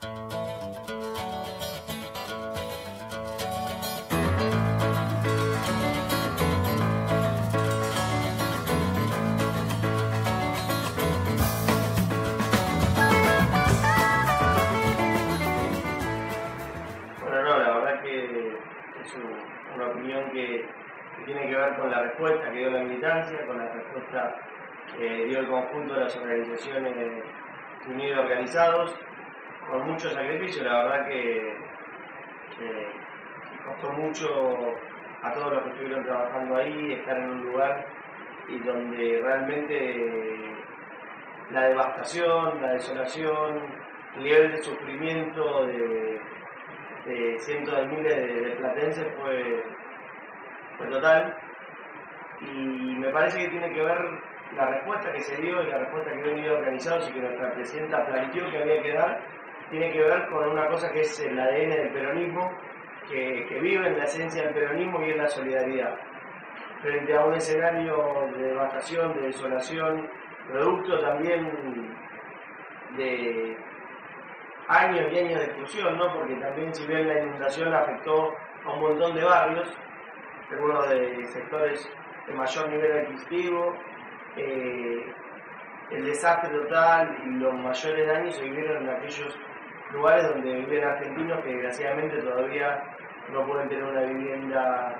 Bueno, no, la verdad que es una opinión que tiene que ver con la respuesta que dio la militancia, con la respuesta que dio el conjunto de las organizaciones unidos organizados, con mucho sacrificio. La verdad que costó mucho a todos los que estuvieron trabajando ahí estar en un lugar y donde realmente la devastación, la desolación, el nivel de sufrimiento de cientos de miles de platenses fue total, y me parece que tiene que ver la respuesta que se dio y la respuesta que dio Unidos Organizados y que nuestra presidenta planteó que había que dar, tiene que ver con una cosa que es el ADN del peronismo, que vive en la esencia del peronismo, y es la solidaridad. Frente a un escenario de devastación, de desolación, producto también de años y años de exclusión, ¿no? Porque también, si bien la inundación afectó a un montón de barrios, algunos de sectores de mayor nivel adquisitivo, el desastre total y los mayores daños se vivieron en aquellos lugares donde viven argentinos que desgraciadamente todavía no pueden tener una vivienda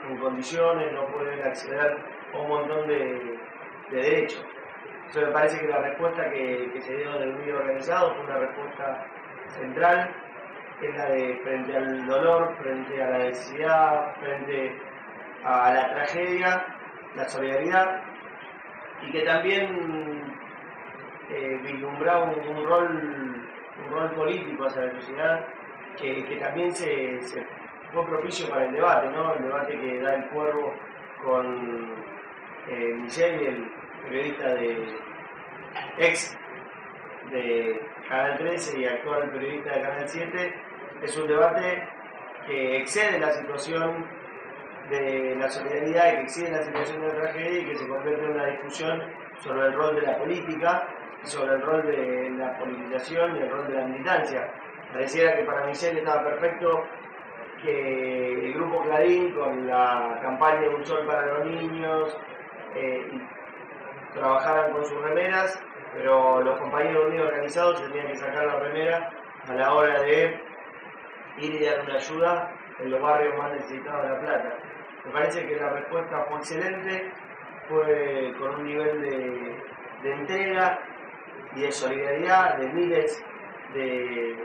en condiciones, no pueden acceder a un montón de derechos. Eso me parece que la respuesta que se dio del Unidos Organizados fue una respuesta central, es la de frente al dolor, frente a la necesidad, frente a la tragedia, la solidaridad, y que también vislumbraba un rol político hacia la sociedad que también se fue propicio para el debate, ¿no? El debate que da el Cuervo con Micheli, el periodista ex de Canal 13 y actual periodista de Canal 7, es un debate que excede la situación de la solidaridad, que excede la situación de la tragedia, y que se convierte en una discusión sobre el rol de la política, sobre el rol de la politización y el rol de la militancia. Pareciera que para Michel estaba perfecto que el grupo Clarín, con la campaña de Un Sol para los Niños, trabajaran con sus remeras, pero los compañeros unidos organizados tenían que sacar la remera a la hora de ir y dar una ayuda en los barrios más necesitados de La Plata. Me parece que la respuesta fue excelente, fue con un nivel de entrega y de solidaridad de miles de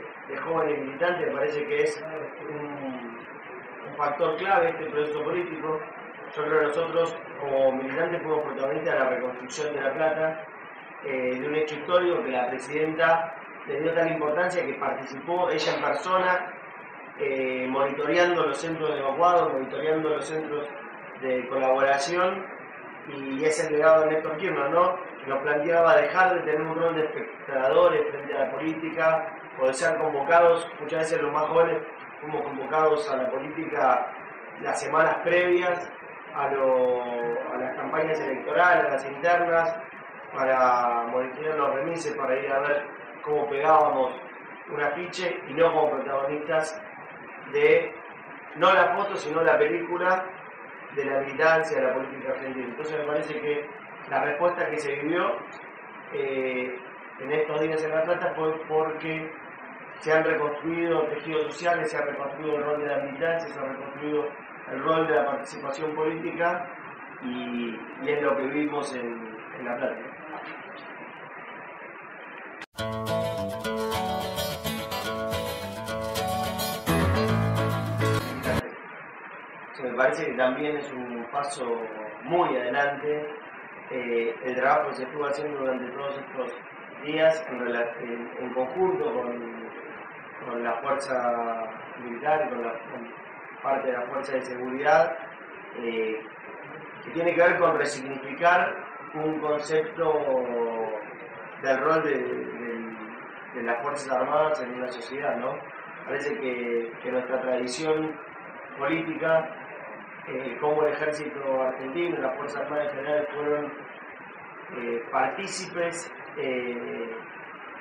jóvenes militantes. Me parece que es un factor clave este proceso político. Yo creo que nosotros como militantes fuimos protagonistas de la reconstrucción de La Plata, de un hecho histórico que la presidenta le dio tal importancia que participó ella en persona, monitoreando los centros de evacuados, monitoreando los centros de colaboración, y es el legado de Néstor Kirchner, ¿no? Que nos planteaba dejar de tener un rol de espectadores frente a la política, o de ser convocados. Muchas veces los más jóvenes fuimos convocados a la política las semanas previas a las campañas electorales, a las internas, para monitorear los remises, para ir a ver cómo pegábamos un afiche, y no como protagonistas de, no la foto, sino la película de la militancia, de la política argentina. Entonces me parece que la respuesta que se vivió en estos días en La Plata fue porque se han reconstruido tejidos sociales, se ha reconstruido el rol de la militancia, se ha reconstruido el rol de la participación política, y es lo que vivimos en La Plata. Me parece que también es un paso muy adelante el trabajo que se estuvo haciendo durante todos estos días en conjunto con la fuerza militar y con parte de la fuerza de seguridad, que tiene que ver con resignificar un concepto del rol de las Fuerzas Armadas en una sociedad, ¿no? Parece que nuestra tradición política, como el ejército argentino y las Fuerzas Armadas en general fueron partícipes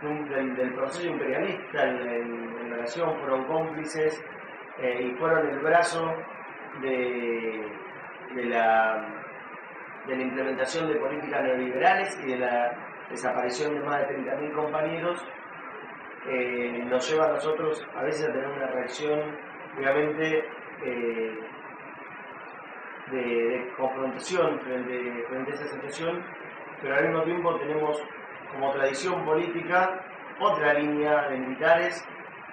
del proceso imperialista en la nación, fueron cómplices y fueron el brazo de la implementación de políticas neoliberales y de la desaparición de más de 30.000 compañeros, nos lleva a nosotros a veces a tener una reacción obviamente de confrontación frente a esa situación, pero al mismo tiempo tenemos como tradición política otra línea de militares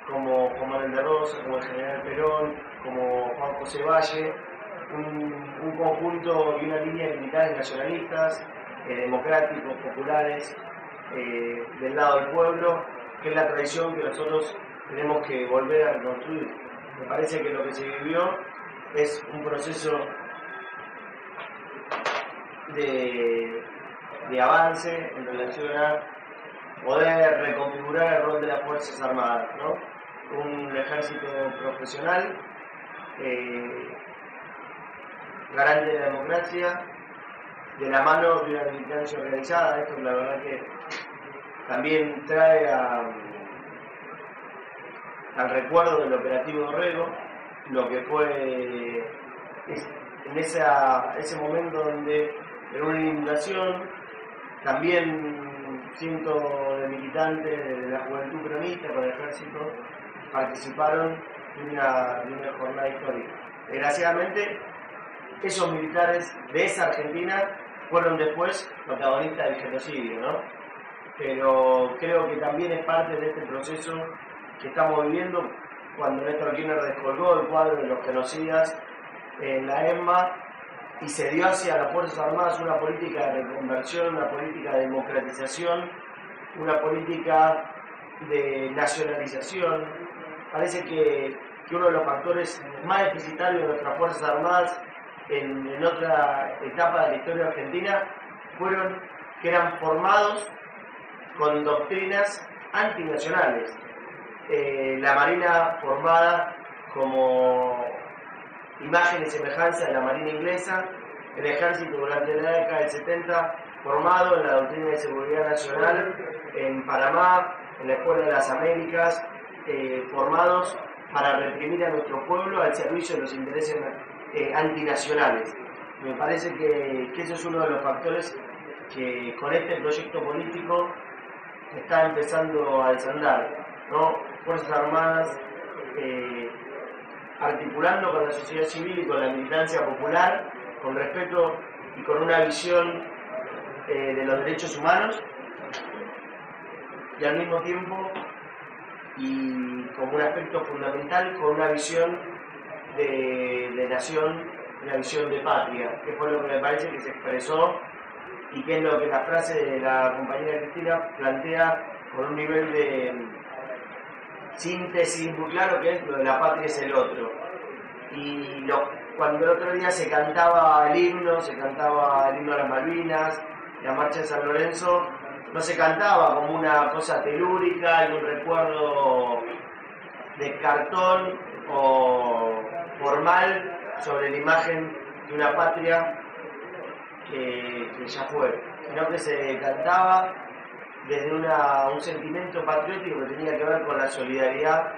como Juan Manuel de Rosas, como el general Perón, como Juan José Valle, un conjunto y una línea de militares nacionalistas, democráticos, populares, del lado del pueblo, que es la tradición que nosotros tenemos que volver a reconstruir. Me parece que lo que se vivió es un proceso de avance en relación a poder reconfigurar el rol de las Fuerzas Armadas, ¿no? Un ejército profesional, garante de la democracia, de la mano de una militancia organizada. Esto la verdad que también trae al recuerdo del operativo Dorrego, lo que fue en ese momento donde en una inundación también cientos de militantes de la juventud peronista con el ejército participaron de una jornada histórica. Desgraciadamente, esos militares de esa Argentina fueron después protagonistas del genocidio, ¿no? Pero creo que también es parte de este proceso que estamos viviendo cuando Néstor Kirchner descolgó el cuadro de los genocidas en la ESMA y se dio hacia las Fuerzas Armadas una política de reconversión, una política de democratización, una política de nacionalización. Parece que uno de los factores más deficitarios de nuestras Fuerzas Armadas en otra etapa de la historia argentina fueron que eran formados con doctrinas antinacionales. La Marina formada como imagen y semejanza de la Marina inglesa, el Ejército durante la década del 70 formado en la doctrina de seguridad nacional en Panamá, en la Escuela de las Américas, formados para reprimir a nuestro pueblo al servicio de los intereses antinacionales. Me parece que eso es uno de los factores que con este proyecto político está empezando a desandar, ¿no? Fuerzas Armadas articulando con la sociedad civil y con la militancia popular, con respeto y con una visión de los derechos humanos, y al mismo tiempo, y como un aspecto fundamental, con una visión de nación, una visión de patria, que fue lo que me parece que se expresó y que es lo que la frase de la compañera Cristina plantea con un nivel de síntesis muy claro, que es lo de la patria es el otro. Y cuando el otro día se cantaba el himno a las Malvinas, la marcha de San Lorenzo, no se cantaba como una cosa telúrica y un recuerdo de cartón o formal sobre la imagen de una patria que ya fue, sino que se cantaba desde un sentimiento patriótico que tenía que ver con la solidaridad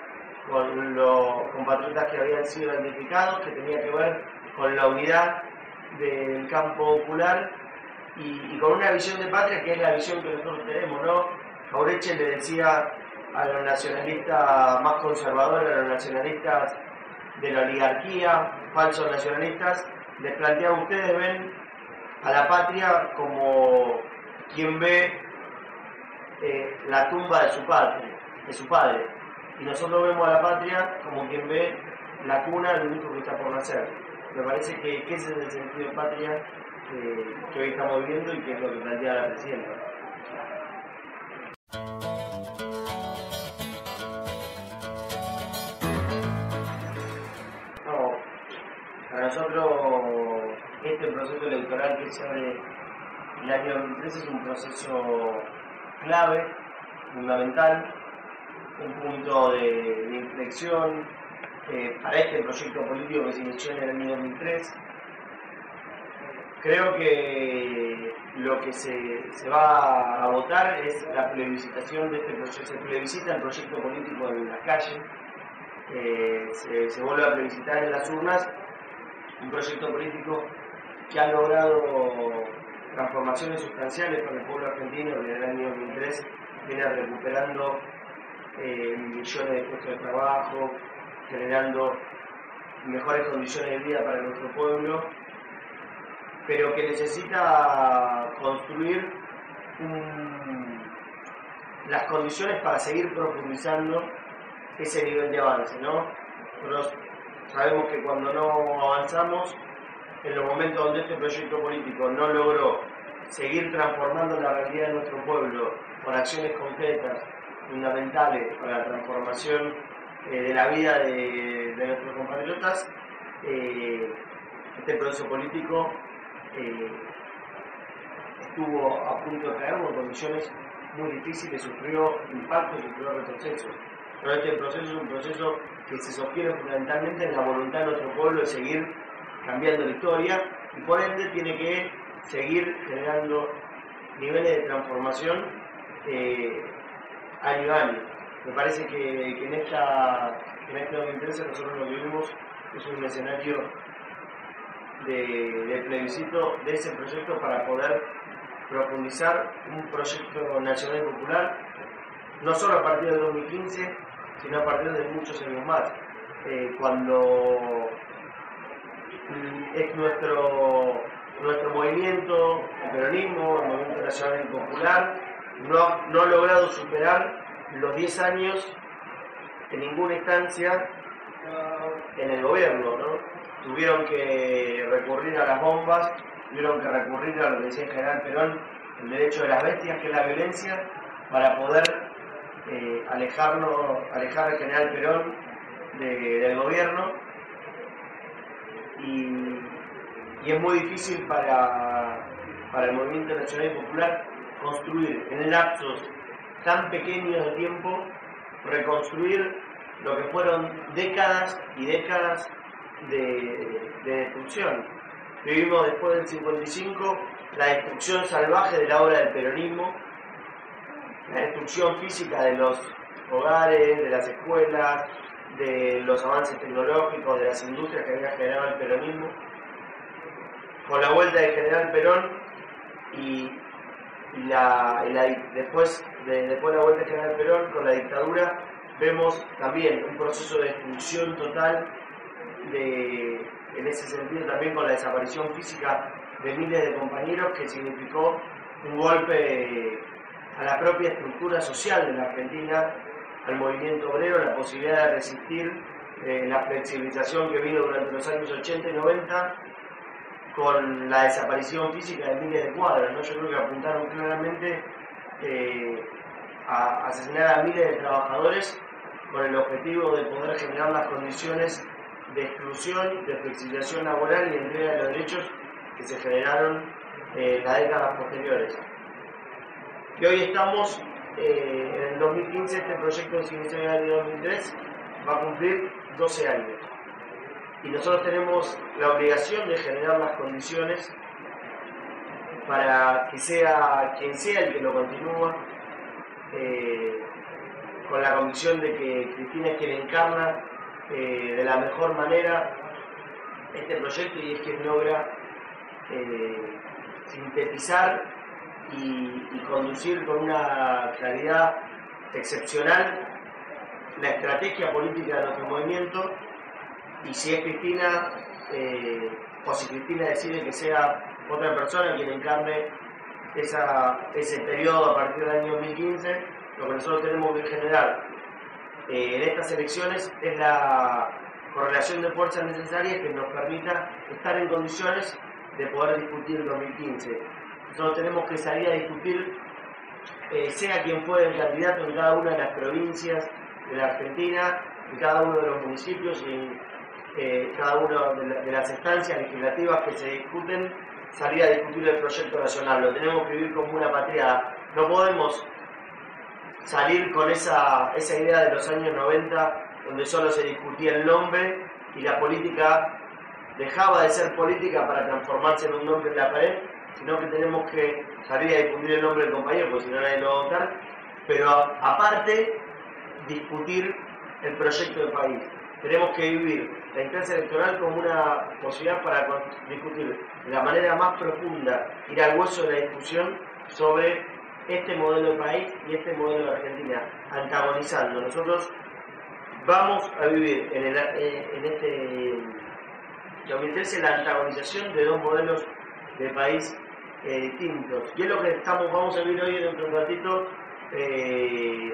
con los compatriotas que habían sido identificados, que tenía que ver con la unidad del campo popular y con una visión de patria que es la visión que nosotros tenemos, ¿no? Jauretche le decía a los nacionalistas más conservadores, a los nacionalistas de la oligarquía, falsos nacionalistas, les planteaba: ustedes ven a la patria como quien ve la tumba de su padre, y nosotros vemos a la patria como quien ve la cuna del hijo que está por nacer. Me parece que ese es el sentido de patria que hoy estamos viviendo y que es lo que plantea la presidenta. No, para nosotros este proceso electoral que se abre el año 2013 es un proceso clave, fundamental, un punto de inflexión para este proyecto político que se inició en el año 2003. Creo que lo que se va a votar es la plebiscitación de este proyecto. Se plebiscita el proyecto político en las calles, se vuelve a plebiscitar en las urnas un proyecto político que ha logrado transformaciones sustanciales para el pueblo argentino. Desde el año 2003 viene recuperando millones de puestos de trabajo, generando mejores condiciones de vida para nuestro pueblo, pero que necesita construir las condiciones para seguir profundizando ese nivel de avance, ¿no? Nosotros sabemos que cuando no avanzamos, en los momentos donde este proyecto político no logró seguir transformando la realidad de nuestro pueblo con acciones concretas, fundamentales para la transformación de la vida de nuestros compatriotas, este proceso político estuvo a punto de caer por condiciones muy difíciles, sufrió impactos, sufrió retrocesos. Pero este proceso es un proceso que se sostiene fundamentalmente en la voluntad de nuestro pueblo de seguir cambiando la historia y por ende tiene que seguir generando niveles de transformación año a año. Me parece que en este 2013 nosotros lo que vivimos es un escenario de plebiscito de ese proyecto para poder profundizar un proyecto nacional y popular, no solo a partir del 2015, sino a partir de muchos años más. Cuando es nuestro movimiento, el peronismo, el movimiento nacional y popular, no ha logrado superar los 10 años en ninguna instancia en el gobierno, ¿no? Tuvieron que recurrir a las bombas, tuvieron que recurrir a lo que decía el general Perón, el derecho de las bestias, que es la violencia, para poder alejar al general Perón del gobierno. Y es muy difícil para el movimiento nacional y popular construir en lapsos tan pequeños de tiempo, reconstruir lo que fueron décadas y décadas de destrucción. Vivimos después del 55 la destrucción salvaje de la obra del peronismo, la destrucción física de los hogares, de las escuelas, de los avances tecnológicos, de las industrias que había generado el peronismo. Con la vuelta del general Perón después de la vuelta del general Perón, con la dictadura, vemos también un proceso de destrucción total, en ese sentido también con la desaparición física de miles de compañeros, que significó un golpe a la propia estructura social de la Argentina, al movimiento obrero, la posibilidad de resistir la flexibilización que vino durante los años 80 y 90 con la desaparición física de miles de cuadras, ¿no? Yo creo que apuntaron claramente a asesinar a miles de trabajadores con el objetivo de poder generar las condiciones de exclusión, de flexibilización laboral y de entrega de los derechos que se generaron en las décadas posteriores. Y hoy estamos en el 2015, este proyecto se inició en el año 2003, va a cumplir 12 años. Y nosotros tenemos la obligación de generar las condiciones para que sea quien sea el que lo continúa, con la convicción de que Cristina es quien encarna de la mejor manera este proyecto y es quien logra sintetizar y conducir con una claridad excepcional la estrategia política de nuestro movimiento. Y si es Cristina, o si Cristina decide que sea otra persona quien encarne ese periodo a partir del año 2015, lo que nosotros tenemos que generar en estas elecciones es la correlación de fuerzas necesarias que nos permita estar en condiciones de poder discutir el 2015. Nosotros tenemos que salir a discutir, sea quien fuera el candidato en cada una de las provincias de la Argentina, en cada uno de los municipios y en cada una de las instancias legislativas que se discuten, salir a discutir el proyecto nacional. Lo tenemos que vivir como una patriada. No podemos salir con esa idea de los años 90, donde solo se discutía el nombre y la política dejaba de ser política para transformarse en un nombre en la pared, sino que tenemos que salir a difundir el nombre del compañero, porque si no nadie lo va a votar, pero aparte discutir el proyecto del país. Tenemos que vivir la instancia electoral como una posibilidad para discutir de la manera más profunda, ir al hueso de la discusión sobre este modelo de país y este modelo de Argentina, antagonizando. Nosotros vamos a vivir en este 2013 la antagonización de dos modelos de país distintos. Y es lo que vamos a vivir hoy dentro de un ratito.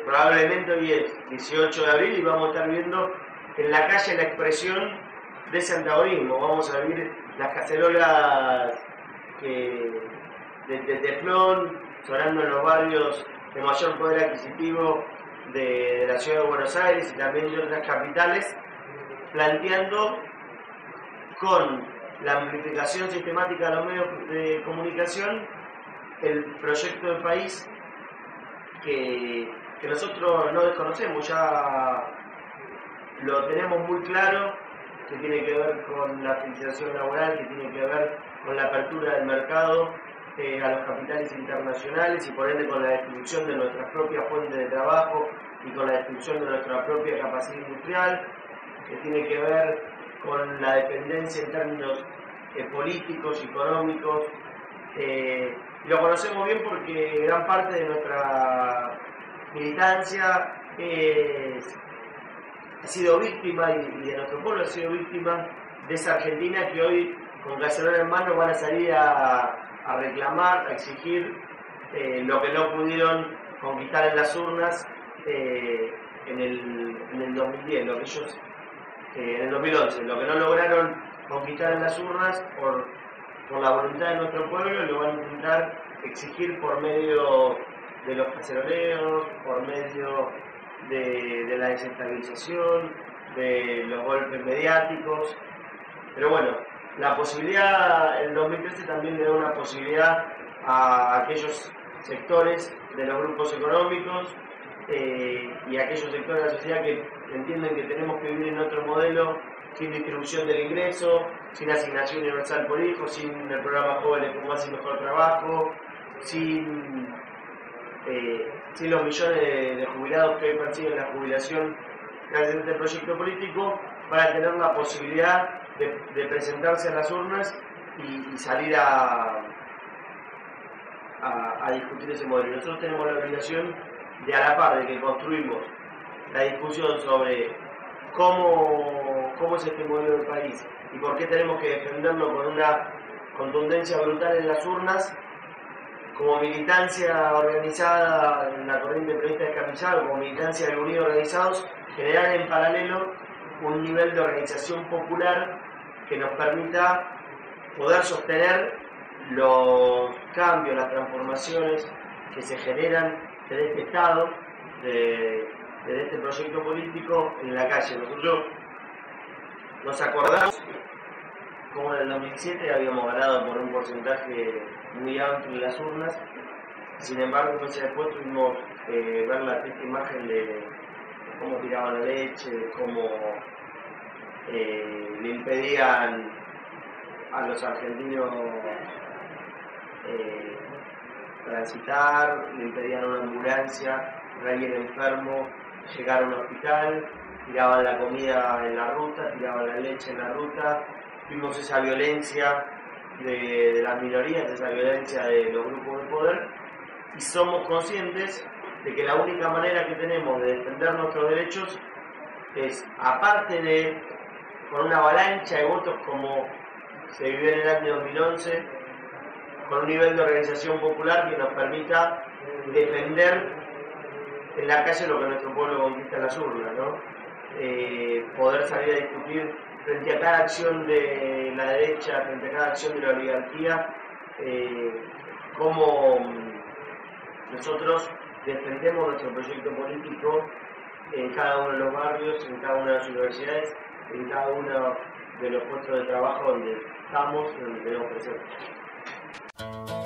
Probablemente hoy es 18 de abril y vamos a estar viendo en la calle la expresión de ese antagonismo. Vamos a vivir las cacerolas de teflón sonando en los barrios de mayor poder adquisitivo de la ciudad de Buenos Aires y también de otras capitales, planteando con la amplificación sistemática de los medios de comunicación el proyecto del país que nosotros no desconocemos, ya lo tenemos muy claro, que tiene que ver con la flexibilización laboral, que tiene que ver con la apertura del mercado a los capitales internacionales y por ende con la destrucción de nuestras propias fuentes de trabajo y con la destrucción de nuestra propia capacidad industrial, que tiene que ver con la dependencia en términos políticos, económicos. Lo conocemos bien porque gran parte de nuestra militancia ha sido víctima y de nuestro pueblo ha sido víctima de esa Argentina que hoy con cacerola en mano van a salir a reclamar, a exigir lo que no pudieron conquistar en las urnas en el 2010, lo que ellos en el 2011, lo que no lograron conquistar en las urnas por la voluntad de nuestro pueblo, lo van a intentar exigir por medio de los caceroleos, por medio de la desestabilización, de los golpes mediáticos. Pero bueno, la posibilidad, el 2013 también le da una posibilidad a aquellos sectores de los grupos económicos y a aquellos sectores de la sociedad que entienden que tenemos que vivir en otro modelo, sin distribución del ingreso, sin asignación universal por hijo, sin el programa Jóvenes con Más y Mejor Trabajo, sin los millones de jubilados que hoy perciben la jubilación gracias a este proyecto político, para tener la posibilidad de presentarse a las urnas y salir a discutir ese modelo. Nosotros tenemos la obligación de, a la par de que construimos la discusión sobre cómo es este modelo del país y por qué tenemos que defenderlo con una contundencia brutal en las urnas, como militancia organizada en la corriente periodista descamisada, como militancia del Unido Organizados, generar en paralelo un nivel de organización popular que nos permita poder sostener los cambios, las transformaciones que se generan desde este Estado, desde este proyecto político en la calle. Nosotros nos acordamos como en el 2007 habíamos ganado por un porcentaje muy amplio en las urnas, sin embargo meses después tuvimos ver la triste imagen de cómo tiraban la leche, de cómo le impedían a los argentinos transitar, le impedían a una ambulancia, a alguien enfermo llegar a un hospital, tiraban la comida en la ruta, tiraban la leche en la ruta. Vimos esa violencia de las minorías, esa violencia de los grupos de poder, y somos conscientes de que la única manera que tenemos de defender nuestros derechos es, aparte de con una avalancha de votos como se vivió en el año 2011, con un nivel de organización popular que nos permita defender en la calle lo que nuestro pueblo conquista en las urnas, ¿no? Poder salir a discutir frente a cada acción de la derecha, frente a cada acción de la oligarquía, cómo nosotros defendemos nuestro proyecto político en cada uno de los barrios, en cada una de las universidades, en cada uno de los puestos de trabajo donde estamos y donde tenemos presencia.